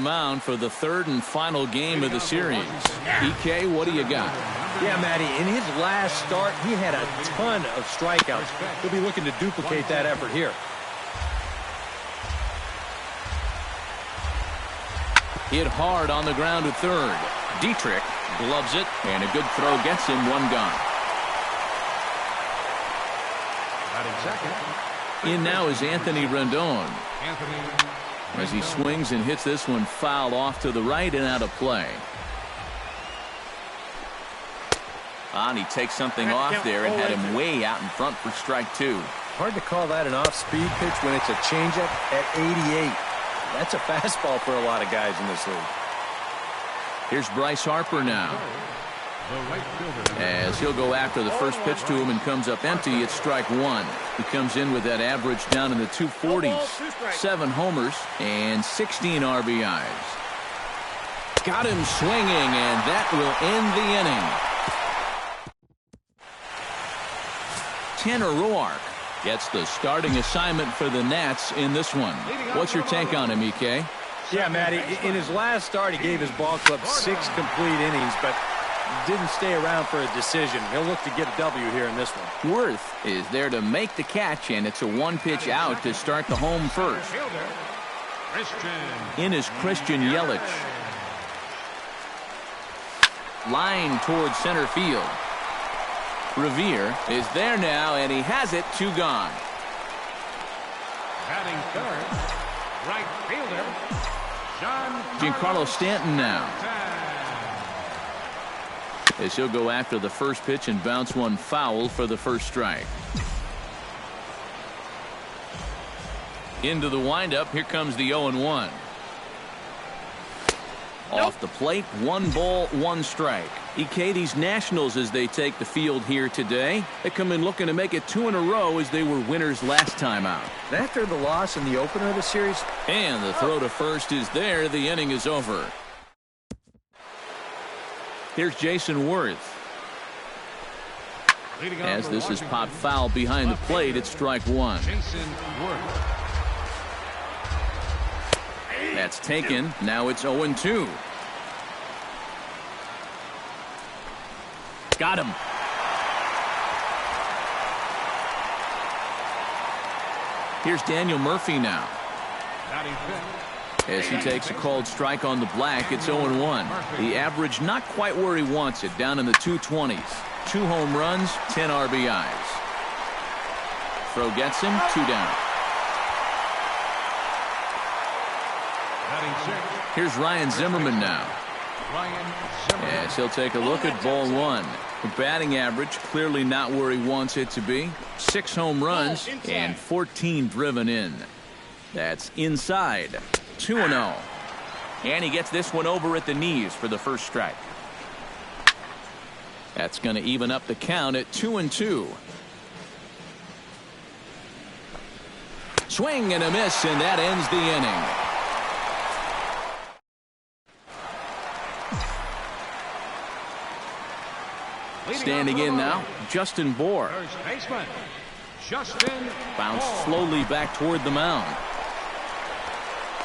mound for the third and final game of the series. EK, what do you got? Yeah, Matty, in his last start, he had a ton of strikeouts. He'll be looking to duplicate that effort here. Hit hard on the ground at third. Dietrich gloves it, and a good throw gets him one gone. In now is Anthony Rendon. As he swings and hits this one foul off to the right and out of play. And he takes something off there and had him way out in front for strike two. Hard to call that an off-speed pitch when it's a changeup at 88. That's a fastball for a lot of guys in this league. Here's Bryce Harper now. As he'll go after the first pitch to him and comes up empty, it's strike one. He comes in with that average down in the 240s. 7 homers and 16 RBIs. Got him swinging, and that will end the inning. Tanner Roark gets the starting assignment for the Nats in this one. What's your take on him, EK? Yeah, Matty, in his last start, he gave his ball club 6 complete innings, but didn't stay around for a decision. He'll look to get a W here in this one. Worth is there to make the catch, and it's a one-pitch out to start the home first. In is Christian Yelich. Line towards center field. Revere is there now, and he has it. 2 gone. Batting third, right fielder, Giancarlo Stanton now. As he'll go after the first pitch and bounce one foul for the first strike. Into the windup. Here comes the 0-1. Off the plate, 1 ball, 1 strike. EK, these Nationals, as they take the field here today, they come in looking to make it 2 in a row as they were winners last time out. After the loss in the opener of the series. And the throw to first is there. The inning is over. Here's Jason Worth. As this is popped foul behind the plate, it's strike one. That's taken. Now it's 0-2. Got him. Here's Daniel Murphy now. As he takes a called strike on the black, it's 0-1. The average not quite where he wants it, down in the 220s. 2 home runs, 10 RBIs. Throw gets him, 2 down. Here's Ryan Zimmerman now. As he'll take a look at ball 1. The batting average clearly not where he wants it to be. 6 home runs and 14 driven in. That's inside. 2-0. And he gets this one over at the knees for the first strike. That's going to even up the count at 2-2. Swing and a miss, and that ends the inning. Standing in now, Justin Bour. Bounced slowly back toward the mound.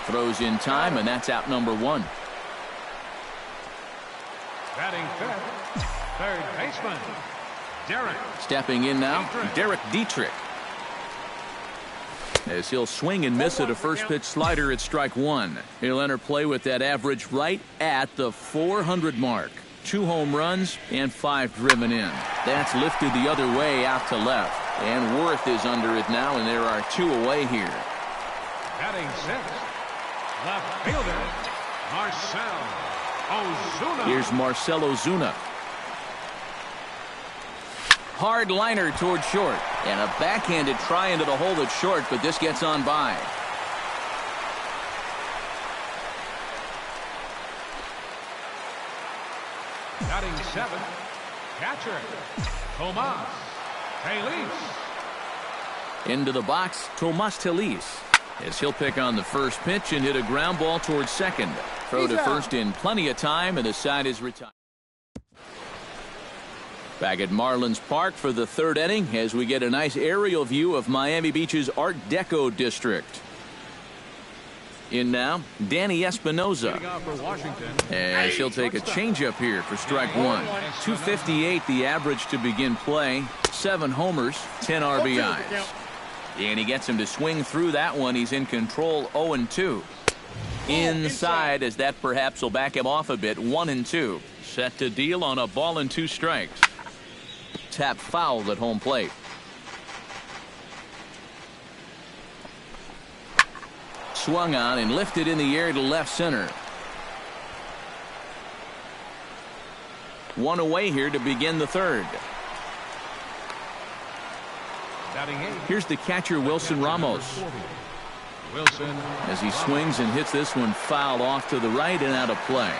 Throws in time, and that's out number 1. Batting fifth, third baseman, Derek. Stepping in now, Derek Dietrich. As he'll swing and miss at a first pitch slider at strike 1. He'll enter play with that average right at the 400 mark. 2 home runs and 5 driven in. That's lifted the other way out to left. And Worth is under it now, and there are 2 away here. Batting sixth, left fielder, Marcell Ozuna. Here's Marcell Ozuna. Hard liner toward short. And a backhanded try into the hole at short, but this gets on by. Batting seventh, catcher, Tomas Telis. Into the box, Tomas Telis. As he'll pick on the first pitch and hit a ground ball towards second. Throw to first in plenty of time, and the side is retired. Back at Marlins Park for the third inning as we get a nice aerial view of Miami Beach's Art Deco district. In now, Danny Espinosa. Leading off for Washington. As he'll take a changeup here for strike one. 258 the average to begin play. 7 homers, 10 RBIs. And he gets him to swing through that one. He's in control, 0-2. Inside, as that perhaps will back him off a bit, 1-2. Set to deal on a ball and 2 strikes. Tap foul at home plate. Swung on and lifted in the air to left center. One away here to begin the third. Here's the catcher, Wilson Ramos. Wilson. As he swings and hits this one foul off to the right and out of play.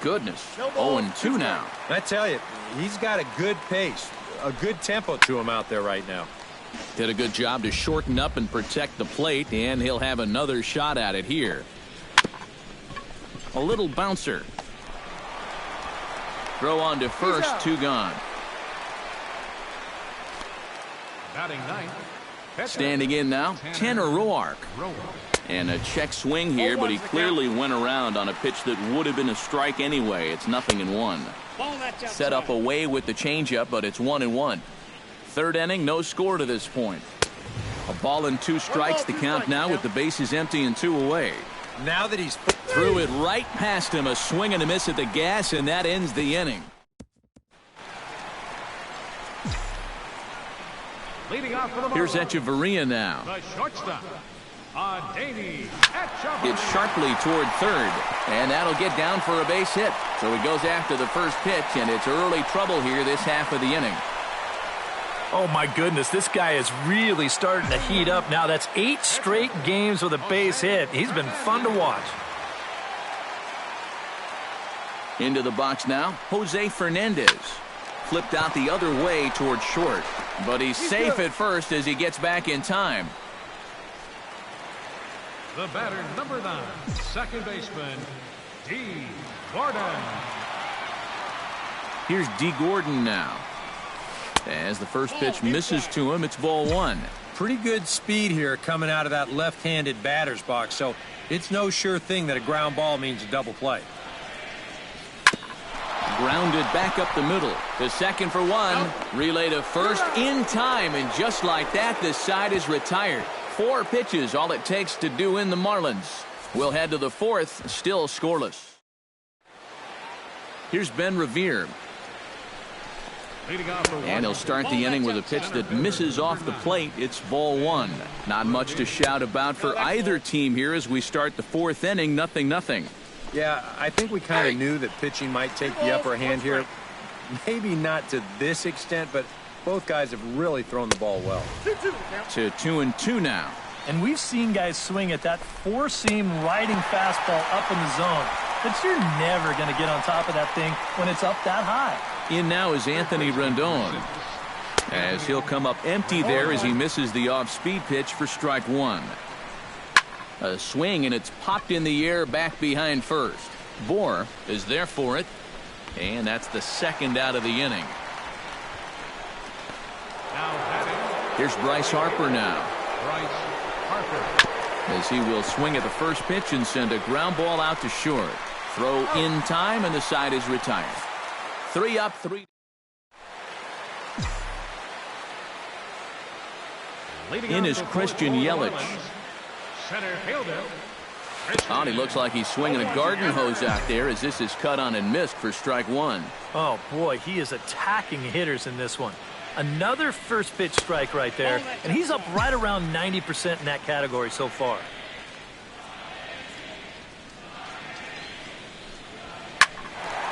Goodness, 0-2 now. I tell you, he's got a good pace, a good tempo to him out there right now. Did a good job to shorten up and protect the plate, and he'll have another shot at it here. A little bouncer. Throw on to first, 2 gone. Batting ninth. Standing in now, Tanner Roark. And a check swing here, but he clearly went around on a pitch that would have been a strike anyway. It's 0-1. Set up away with the changeup, but it's 1-1. Third inning, no score to this point. A ball and 2 strikes, the count now with the bases empty and 2 away. Now that he's threw it right past him, a swing and a miss at the gas, and that ends the inning. Leading off for the Here's Echeverria now. The shortstop, Danny. It's sharply toward third, and that'll get down for a base hit. So he goes after the first pitch, and it's early trouble here this half of the inning. Oh, my goodness, this guy is really starting to heat up now. That's 8 straight games with a base hit. He's been fun to watch. Into the box now, Jose Fernandez. Flipped out the other way toward short, but he's safe at first as he gets back in time. The batter, number 9, second baseman, D. Gordon. Here's D. Gordon now. As the first pitch misses to him, it's ball 1. pretty good speed here coming out of that left-handed batter's box, so it's no sure thing that a ground ball means a double play. Grounded back up the middle. To second for 1. Relay to first in time, and just like that, this side is retired. 4 pitches, all it takes to do in the Marlins. We'll head to the 4th, still scoreless. Here's Ben Revere. And he'll start the inning with a pitch that misses off the plate. It's ball 1. Not much to shout about for either team here as we start the 4th inning. 0-0. Yeah, I think we kind of knew that pitching might take the upper hand here. Maybe not to this extent, but both guys have really thrown the ball well. To 2-2 now. And we've seen guys swing at that 4-seam riding fastball up in the zone. But you're never going to get on top of that thing when it's up that high. In now is Anthony Rendon, as he'll come up empty there as he misses the off-speed pitch for strike 1. A swing, and it's popped in the air back behind first. Bohr is there for it, and that's the 2nd out of the inning. Here's Bryce Harper now. As he will swing at the first pitch and send a ground ball out to short. Throw in time, and the side is retired. 3 up, 3. In is Christian Yelich. Center fielder. Oh, and he looks like he's swinging a garden hose out there as this is cut on and missed for strike 1. Oh, boy, he is attacking hitters in this one. Another first pitch strike right there, and he's up right around 90% in that category so far.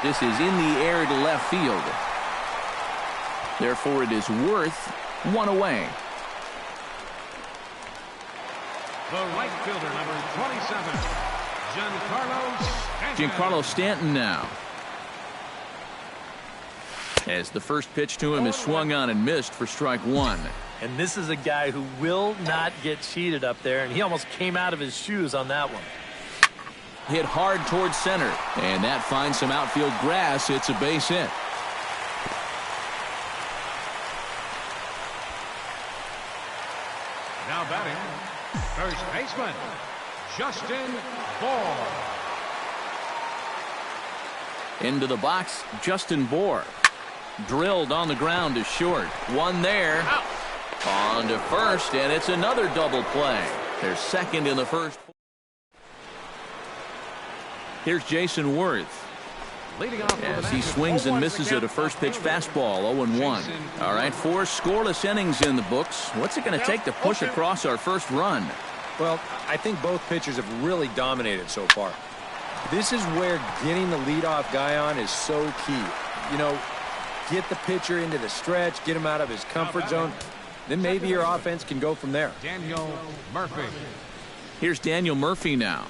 This is in the air to left field. Therefore, it is worth 1 away. The right fielder, number 27, Giancarlo Stanton now. As the first pitch to him is swung on and missed for strike 1. And this is a guy who will not get cheated up there, and he almost came out of his shoes on that one. Hit hard towards center, and that finds some outfield grass. It's a base hit. Now batting, Justin Ball. Into the box, Justin Bohr. Drilled on the ground is short. One there. Out. On to first, and it's another double play. They're second in the first. Here's Jason Worth. Leading off As he swings and misses at a first pitch fastball, 0-1. All right, 4 scoreless innings in the books. What's it going to take to push across our first run? Well, I think both pitchers have really dominated so far. This is where getting the leadoff guy on is so key. You know, get the pitcher into the stretch, get him out of his comfort zone. Then maybe your offense can go from there. Daniel Murphy. Here's Daniel Murphy now,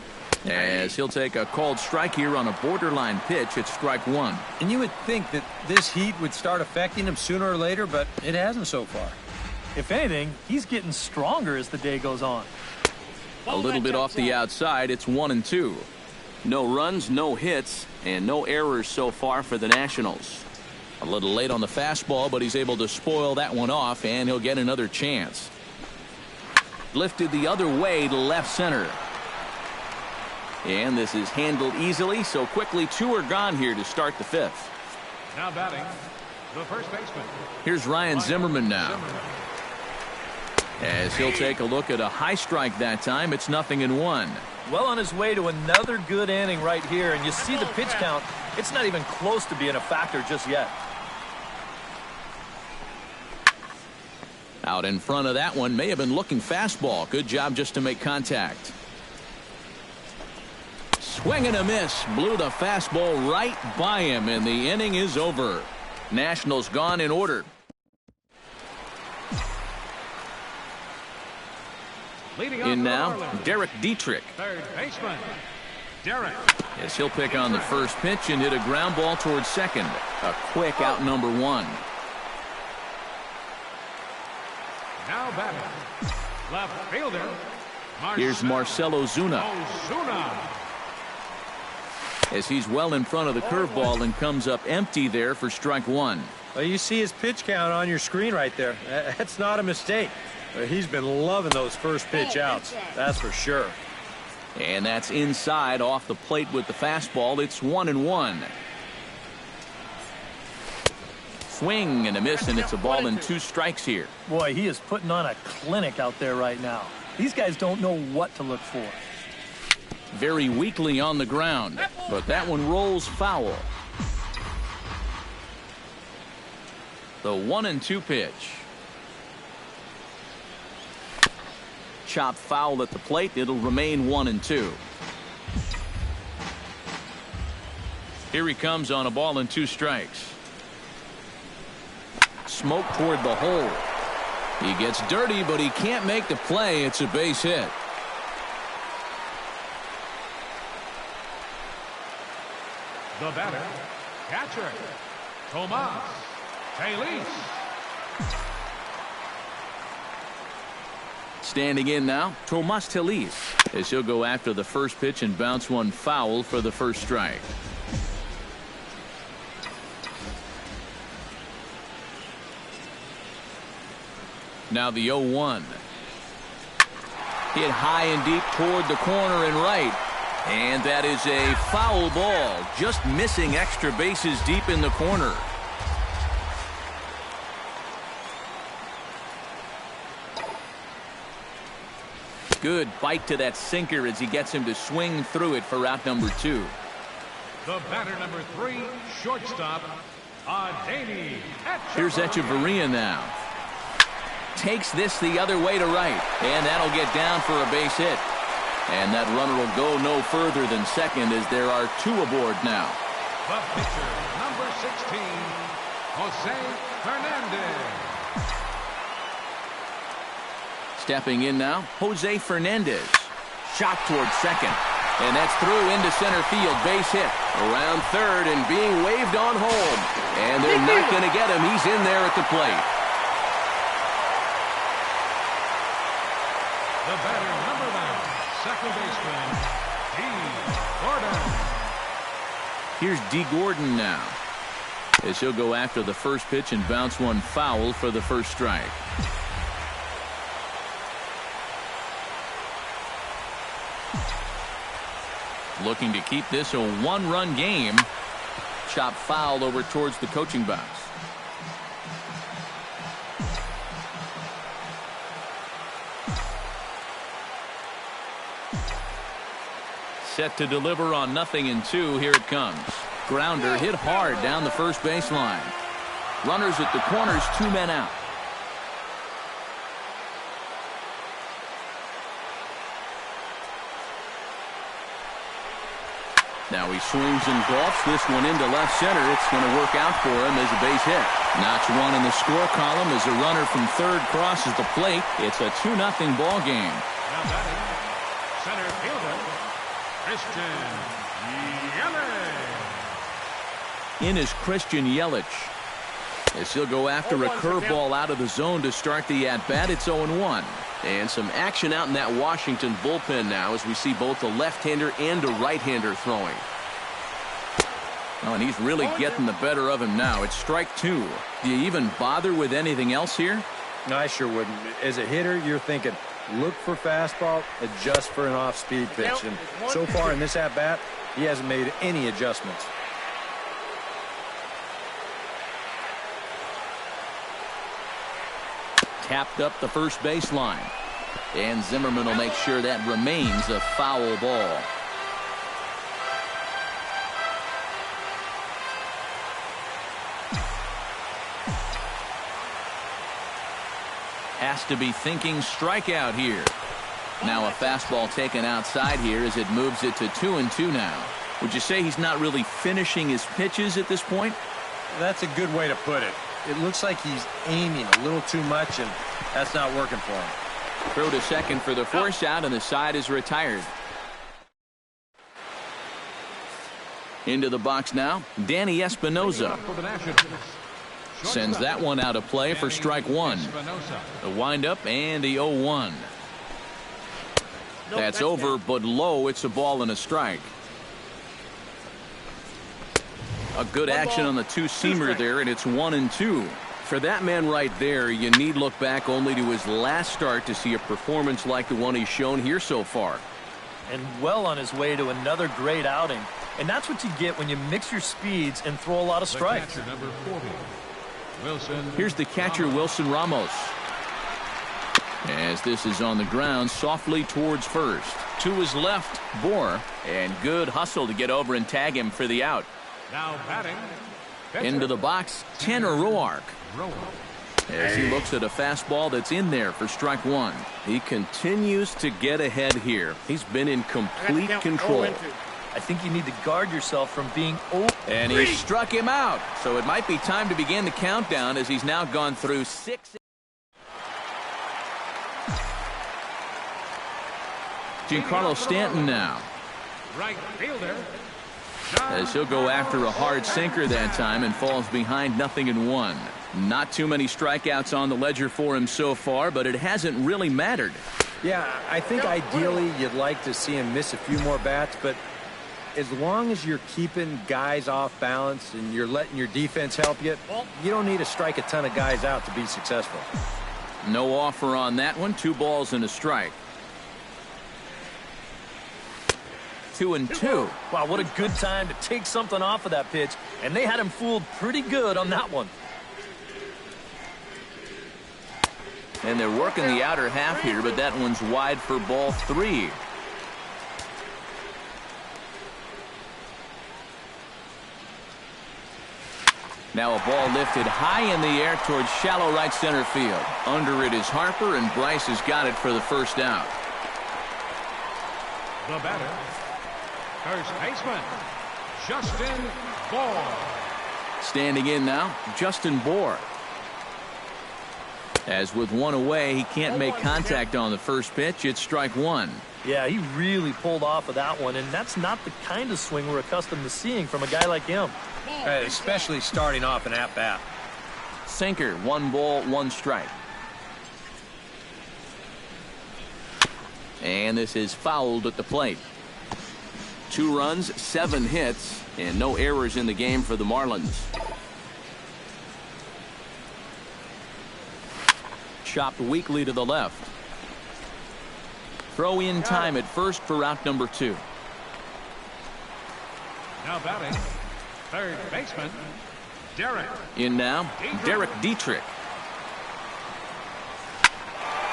as he'll take a called strike here on a borderline pitch at strike 1. And you would think that this heat would start affecting him sooner or later, but it hasn't so far. If anything, he's getting stronger as the day goes on. A little bit off the outside, it's 1-2. No runs, no hits, and no errors so far for the Nationals. A little late on the fastball, but he's able to spoil that one off, and he'll get another chance. Lifted the other way to left center. And this is handled easily, so quickly 2 are gone here to start the 5th. Now batting, the first baseman. Here's Ryan Zimmerman now, as he'll take a look at a high strike that time. It's 0-1. Well on his way to another good inning right here, and you see the pitch count. It's not even close to being a factor just yet. Out in front of that one, may have been looking fastball. Good job just to make contact. Swing and a miss. Blew the fastball right by him, and the inning is over. Nationals gone in order. Leading off In for now, Marlins, Derek Dietrich. third baseman, Derek. As he'll pick on the first pitch and hit a ground ball towards second. A quick out number 1. Now batting, left fielder, Here's Marcelo Zuna, Ozuna. as he's well in front of the curveball and comes up empty there for strike 1. Well, you see his pitch count on your screen right there. That's not a mistake. He's been loving those first pitch outs. That's for sure. And that's inside off the plate with the fastball. It's 1-1. Swing and a miss, and it's a ball and 2 strikes here. Boy, he is putting on a clinic out there right now. These guys don't know what to look for. Very weakly on the ground, but that one rolls foul. The 1-2 pitch. Chopped foul at the plate. It'll remain 1-2. Here he comes on a ball and 2 strikes. Smoke toward the hole. He gets dirty, but he can't make the play. It's a base hit. The batter, catcher, Tomas Taylor. Standing in now, Tomas Taylor, as he'll go after the first pitch and bounce one foul for the first strike. Now the 0-1. Hit high and deep toward the corner and right. And that is a foul ball, just missing extra bases deep in the corner. Good bite to that sinker as he gets him to swing through it for out number 2. The batter, number 3, shortstop, Adeiny. Here's Echeverria now. Takes this the other way to right, and that'll get down for a base hit. And that runner will go no further than second, as there are 2 aboard now. The pitcher, number 16, Jose Fernandez. Stepping in now, Jose Fernandez. Shot towards second, and that's through into center field. Base hit around third and being waved on home. And they're not going to get him. He's in there at the plate. The batter, number 9, second baseman, D. Gordon. Here's D. Gordon now, as he'll go after the first pitch and bounce one foul for the first strike. Looking to keep this a one-run game. Chop foul over towards the coaching box. Set to deliver on 0-2. Here it comes. Grounder hit hard down the first baseline. Runners at the corners, 2 men out. Now he swings and golfs this one into left center. It's going to work out for him as a base hit. Notch one in the score column as a runner from third crosses the plate. It's a 2-0 ball game. Now batting, center fielder, Christian Yelich. In is Christian Yelich. As he'll go after a curveball out of the zone to start the at-bat. It's 0-1. And some action out in that Washington bullpen now as we see both a left-hander and a right-hander throwing. Oh, and he's really getting the better of him now. It's strike 2. Do you even bother with anything else here? No, I sure wouldn't. As a hitter, you're thinking, look for fastball, adjust for an off-speed pitch. And so far in this at-bat, he hasn't made any adjustments. Tapped up the first baseline. And Zimmerman will make sure that remains a foul ball. Has to be thinking strikeout here. Now a fastball taken outside here as it moves it to 2-2 now. Would you say he's not really finishing his pitches at this point? That's a good way to put it. It looks like he's aiming a little too much, and that's not working for him. Throw to second for the force out, and the side is retired. Into the box now, Danny Espinosa. Sends that one out of play for strike 1. The windup and the 0-1. That's over, but low. It's a ball and a strike. A good action on the two-seamer there, and it's 1-2. For that man right there, you need look back only to his last start to see a performance like the one he's shown here so far. And well on his way to another great outing. And that's what you get when you mix your speeds and throw a lot of strikes. Number 40, Wilson. Here's the catcher, Wilson Ramos. As this is on the ground, softly towards first. To his left, Bohr. And good hustle to get over and tag him for the out. Now batting. Into the box, Tanner Roark. As he looks at a fastball that's in there for strike 1. He continues to get ahead here. He's been in complete control. I think you need to guard yourself from being over. And he struck him out. So it might be time to begin the countdown as he's now gone through 6. Giancarlo Stanton now. Right fielder. As he'll go after a hard sinker that time and falls behind 0-1. Not too many strikeouts on the ledger for him so far, but it hasn't really mattered. Yeah, I think ideally you'd like to see him miss a few more bats, but as long as you're keeping guys off balance and you're letting your defense help you, you don't need to strike a ton of guys out to be successful. No offer on that one. 2 balls and a strike. 2-2. Wow, what a good time to take something off of that pitch. And they had him fooled pretty good on that one. And they're working the outer half here, but that one's wide for ball 3. Now a ball lifted high in the air towards shallow right center field. Under it is Harper, and Bryce has got it for the first out. The batter, first baseman, Justin Bohr. Standing in now, Justin Bohr. As with one away, he can't make contact on the first pitch. It's strike 1. Yeah, he really pulled off of that one, and that's not the kind of swing we're accustomed to seeing from a guy like him. Especially starting off an at-bat. Sinker, 1 ball, 1 strike. And this is fouled at the plate. 2 runs, 7 hits, and no errors in the game for the Marlins. Chopped weakly to the left. Throw in time at first for route number 2. Now batting, third baseman, Derek. In now, Derek Dietrich.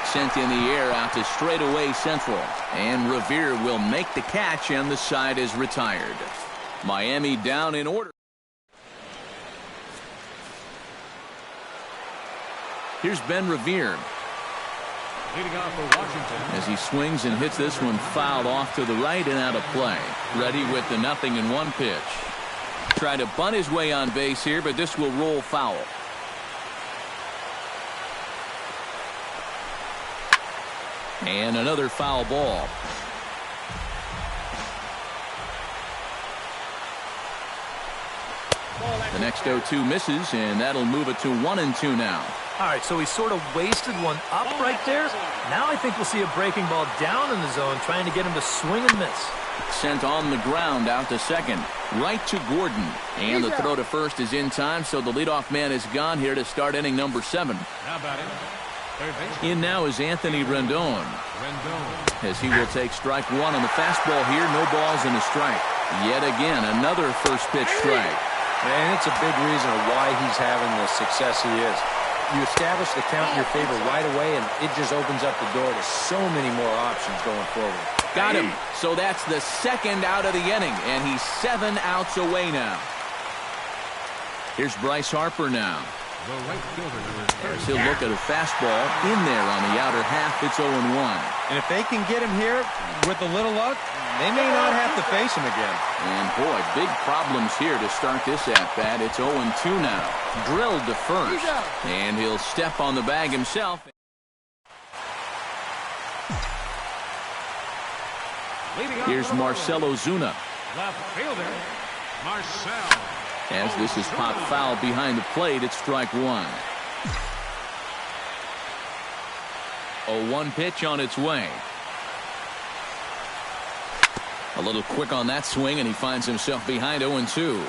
Sent in the air out to straightaway central. And Revere will make the catch, and the side is retired. Miami down in order. Here's Ben Revere. Leading off for Washington. As he swings and hits this one fouled off to the right and out of play. Ready with the 0-1 pitch. Try to bunt his way on base here, but this will roll foul. And another foul ball. The next 0-2 misses, and that'll move it to 1-2 now. All right, so he sort of wasted one up right there. Now I think we'll see a breaking ball down in the zone, trying to get him to swing and miss. Sent on the ground out to second. Right to Gordon. And the throw to first is in time, so the leadoff man is gone here to start inning number 7. Now batting, third baseman. In now is Anthony Rendon. As he will take strike 1 on the fastball here. No balls and a strike. Yet again, another first pitch strike. And it's a big reason of why he's having the success he is. You establish the count in your favor right away, and it just opens up the door to so many more options going forward. Got him. So that's the second out of the inning, and he's 7 outs away now. Here's Bryce Harper now. The right fielder. As he'll look at a fastball in there on the outer half. It's 0-1. And if they can get him here with a little luck, they may not have to face him again. And boy, big problems here to start this at-bat. It's 0-2 now. Drilled to first. And he'll step on the bag himself. Here's Marcell Ozuna. Left fielder, Marcell. As this is popped foul behind the plate, it's strike 1. 0-1 pitch on its way. A little quick on that swing, and he finds himself behind 0-2.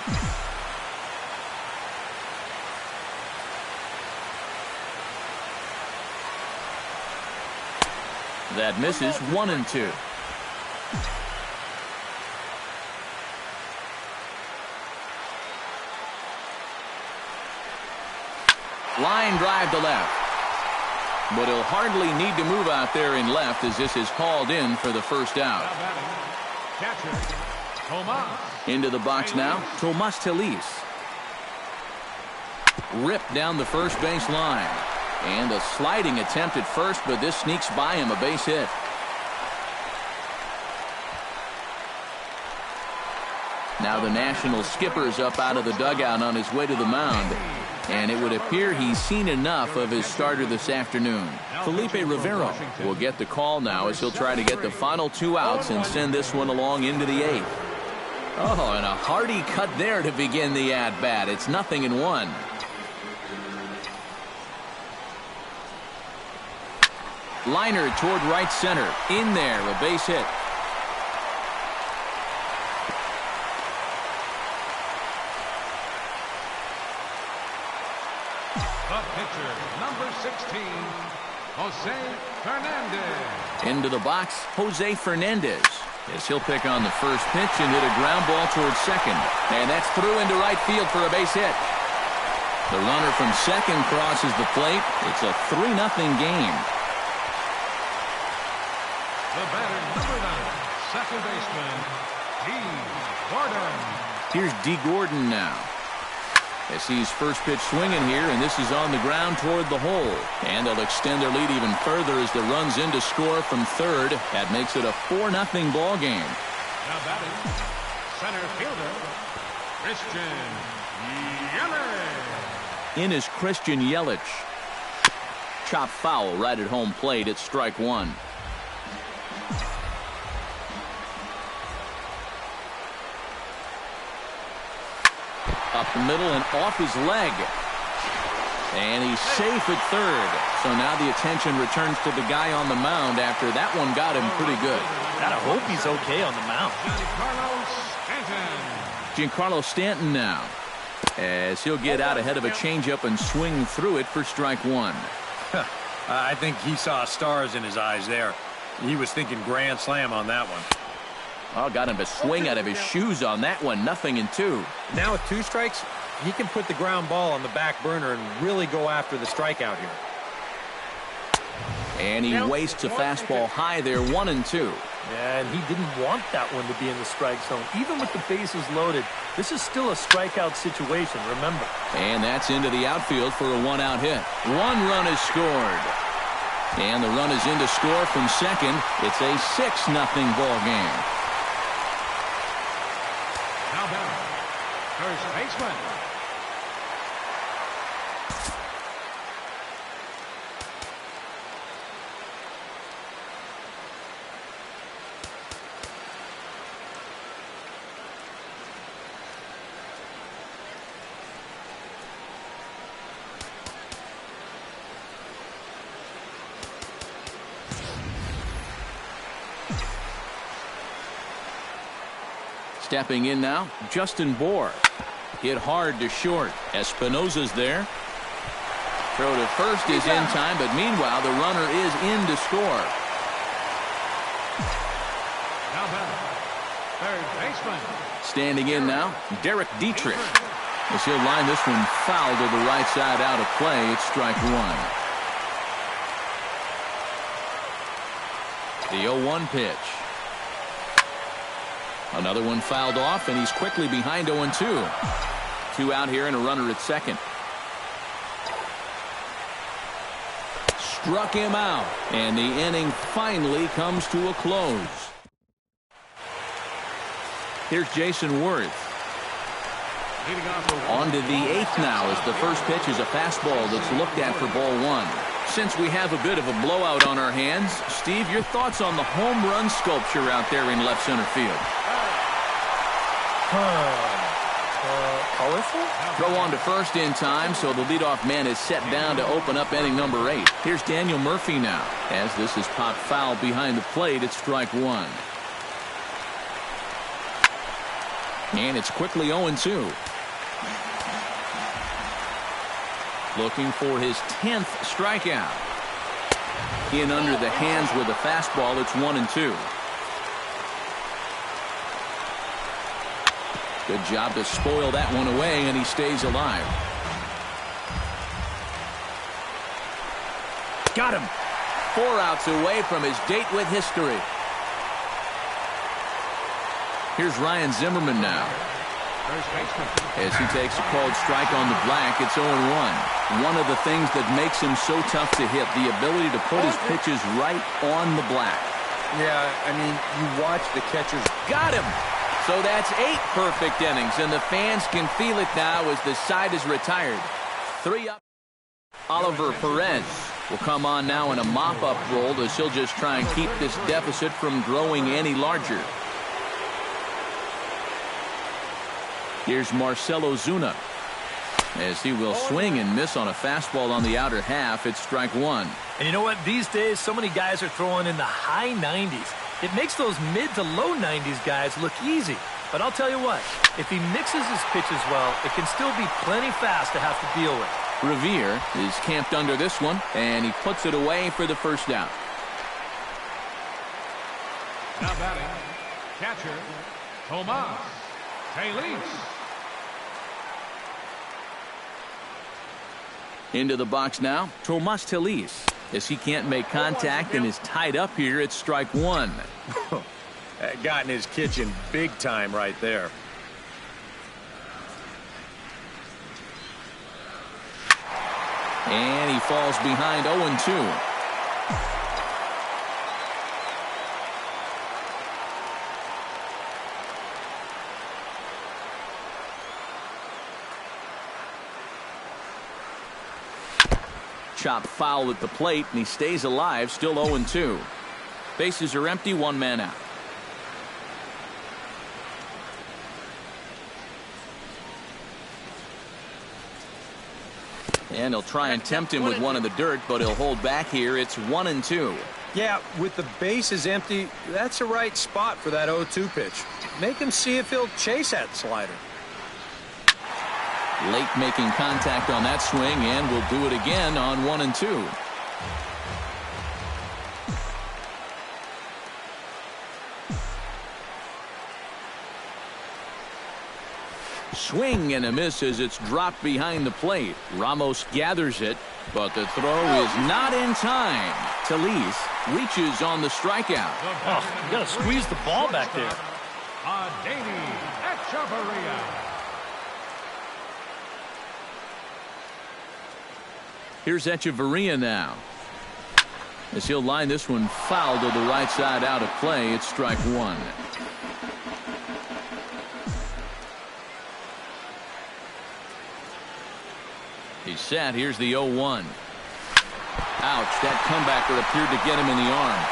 That misses. 1-2. Line drive to left. But he'll hardly need to move out there in left as this is hauled in for the first out. Catcher, Tomas. Into the box now, Tomas Telis. Ripped down the first base line. And a sliding attempt at first, but this sneaks by him, a base hit. Now the national skipper's up out of the dugout on his way to the mound. And it would appear he's seen enough of his starter this afternoon. Felipe Rivero will get the call now as he'll try to get the final 2 outs and send this one along into the 8th. Oh, and a hearty cut there to begin the at-bat. It's 0-1. Liner toward right center. In there, a base hit. The pitcher, number 16, Jose Fernandez. Into the box, Jose Fernandez. As he'll pick on the first pitch and hit a ground ball towards second. And that's through into right field for a base hit. The runner from second crosses the plate. It's a 3-0 game. The batter, number 9, second baseman, D. Gordon. Here's D. Gordon now. As he's first pitch swinging here, and this is on the ground toward the hole. And they'll extend their lead even further as the run's in to score from third. That makes it a 4-0 ball game. Now batting, center fielder, Christian Yelich. In is Christian Yelich. Chop foul right at home plate. It's strike 1. Up the middle and off his leg. And he's safe at third. So now the attention returns to the guy on the mound after that one got him pretty good. Gotta hope he's okay on the mound. Giancarlo Stanton now. As he'll get out ahead of a changeup and swing through it for strike 1. I think he saw stars in his eyes there. He was thinking grand slam on that one. Oh, got him to swing out of his shoes on that one. 0-2. Now with 2 strikes, he can put the ground ball on the back burner and really go after the strikeout here. And he wastes a fastball high there. 1-2. Yeah, and he didn't want that one to be in the strike zone. Even with the bases loaded, this is still a strikeout situation, remember. And that's into the outfield for a 1-out hit. 1 run is scored. And the run is in to score from second. It's a 6-0 ball game. Now back, first baseman. Stepping in now, Justin Bohr. Hit hard to short. Espinosa's there. Throw to first is in time, but meanwhile the runner is in to score. Now back, third baseman. Standing in now, Derek Dietrich. As he'll line this one foul to the right side out of play. It's strike 1. The 0-1 pitch. Another one fouled off, and he's quickly behind 0-2. 2 out here and a runner at second. Struck him out, and the inning finally comes to a close. Here's Jason Worth. On to the 8th now, as the first pitch is a fastball that's looked at for ball 1. Since we have a bit of a blowout on our hands, Steve, your thoughts on the home run sculpture out there in left center field? Colorful? Throw on to first in time, so the leadoff man is set down to open up inning number 8. Here's Daniel Murphy now. As this is popped foul behind the plate, it's strike 1. And it's quickly 0-2. Looking for his 10th strikeout. In under the hands with a fastball, it's 1-2. Good job to spoil that one away, and he stays alive. Got him. 4 outs away from his date with history. Here's Ryan Zimmerman now. As he takes a called strike on the black, it's 0-1. One of the things that makes him so tough to hit, the ability to put his pitches right on the black. Yeah, I mean, you watch the catchers. Got him. So that's 8 perfect innings, and the fans can feel it now as the side is retired. 3 up. Oliver Perez will come on now in a mop-up role as he'll just try and keep this deficit from growing any larger. Here's Marcelo Zuna. As he will swing and miss on a fastball on the outer half, it's strike 1. And you know what? These days, so many guys are throwing in the high 90s. It makes those mid to low 90s guys look easy. But I'll tell you what, if he mixes his pitches well, it can still be plenty fast to have to deal with. Revere is camped under this one, and he puts it away for the first out. Now batting, catcher, Tomas Taylor. Into the box now, Tomas Taylor. As he can't make contact and is tied up here, it's strike 1. That got in his kitchen big time right there. And he falls behind 0-2. Chop foul at the plate, and he stays alive, still 0-2. Bases are empty, 1 man out. And he'll try and tempt him with one in the dirt, but he'll hold back here. It's 1-2. Yeah, with the bases empty, that's the right spot for that 0-2 pitch. Make him see if he'll chase that slider. Late making contact on that swing, and will do it again on 1-2. Swing and a miss as it's dropped behind the plate. Ramos gathers it, but the throw is not in time. Talise reaches on the strikeout. Oh, you got to squeeze the ball back there. Here's Echeverria now, as he'll line this one foul to the right side out of play. It's strike one. He's set. Here's the 0-1. Ouch, that comebacker appeared to get him in the arm.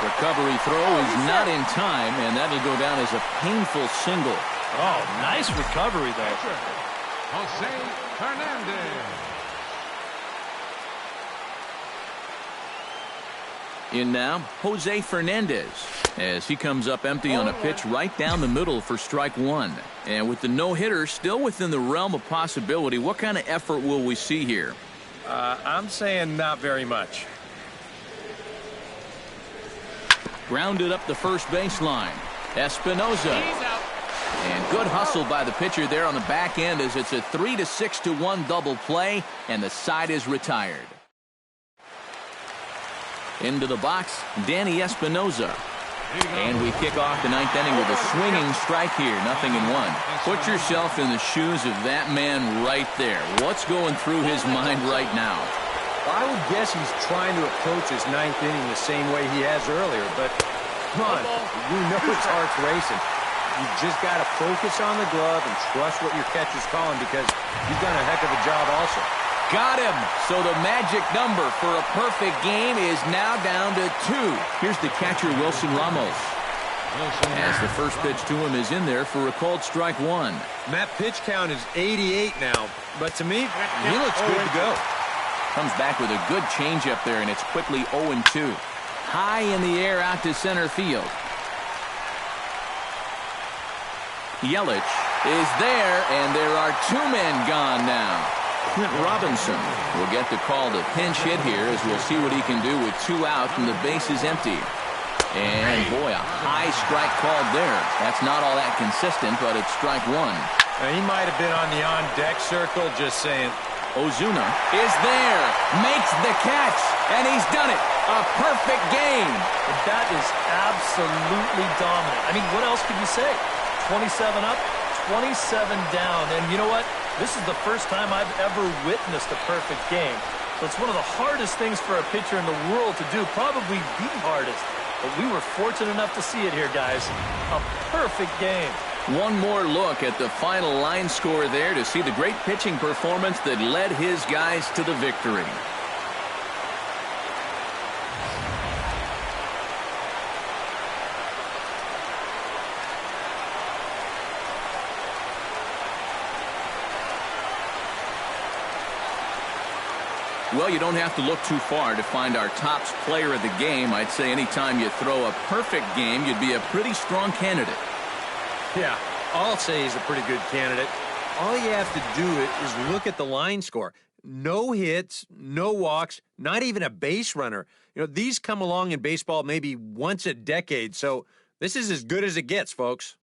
Recovery throw is not in time, and that'll go down as a painful single. Oh, nice recovery there. Jose Fernandez. In now, Jose Fernandez, as he comes up empty on a pitch right down the middle for strike one. And with the no-hitter still within the realm of possibility, what kind of effort will we see here? I'm saying not very much. Grounded up the first baseline. Espinosa. And good hustle by the pitcher there on the back end as it's a 3-6-1 double play, and the side is retired. Into the box, Danny Espinosa. And we kick off the ninth inning with a swinging strike here, 0-1. Put yourself in the shoes of that man right there. What's going through his mind right now? I would guess he's trying to approach his ninth inning the same way he has earlier, but come on, you know his heart's racing. You've just got to focus on the glove and trust what your catcher's calling, because you've done a heck of a job also. Got him. So the magic number for a perfect game is now down to 2. Here's the catcher, Wilson Ramos. As the first pitch to him is in there for a called strike one. And that pitch count is 88 now, but to me, he looks good to go. Comes back with a good changeup there, and it's quickly 0-2. High in the air out to center field. Yelich is there, and there are 2 men gone now. Clint Robinson will get the call to pinch hit here, as we'll see what he can do with 2 out and the base is empty. And boy, a high strike called there. That's not all that consistent, but it's strike one. Now, he might have been on the on-deck circle, just saying. Ozuna is there, makes the catch, and he's done it. A perfect game. That is absolutely dominant. I mean, what else could you say? 27 up, 27 down, and you know what? This is the first time I've ever witnessed a perfect game. So it's one of the hardest things for a pitcher in the world to do, probably the hardest. But we were fortunate enough to see it here, guys. A perfect game. One more look at the final line score there to see the great pitching performance that led his guys to the victory. Well, you don't have to look too far to find our tops player of the game. I'd say anytime you throw a perfect game, you'd be a pretty strong candidate. Yeah, I'll say he's a pretty good candidate. All you have to do is look at the line score. No hits, no walks, not even a base runner. You know, these come along in baseball maybe once a decade, so this is as good as it gets, folks.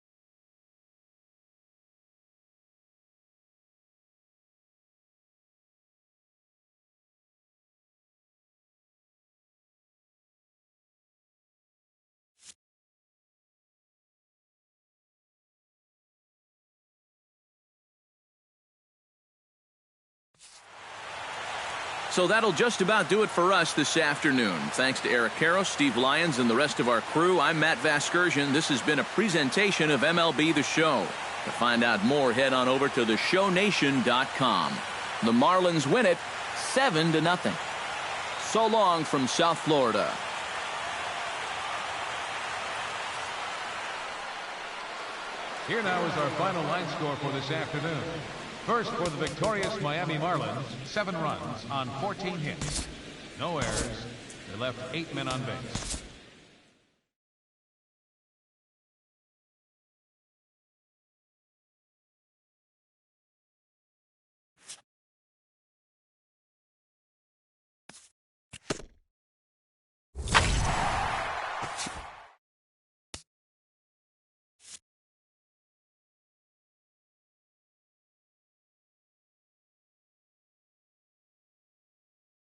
So that'll just about do it for us this afternoon. Thanks to Eric Karros, Steve Lyons, and the rest of our crew. I'm Matt Vasgersian. This has been a presentation of MLB The Show. To find out more, head on over to theshownation.com. The Marlins win it 7-0. So long from South Florida. Here now is our final line score for this afternoon. First, for the victorious Miami Marlins, 7 runs on 14 hits. No errors. They left 8 men on base.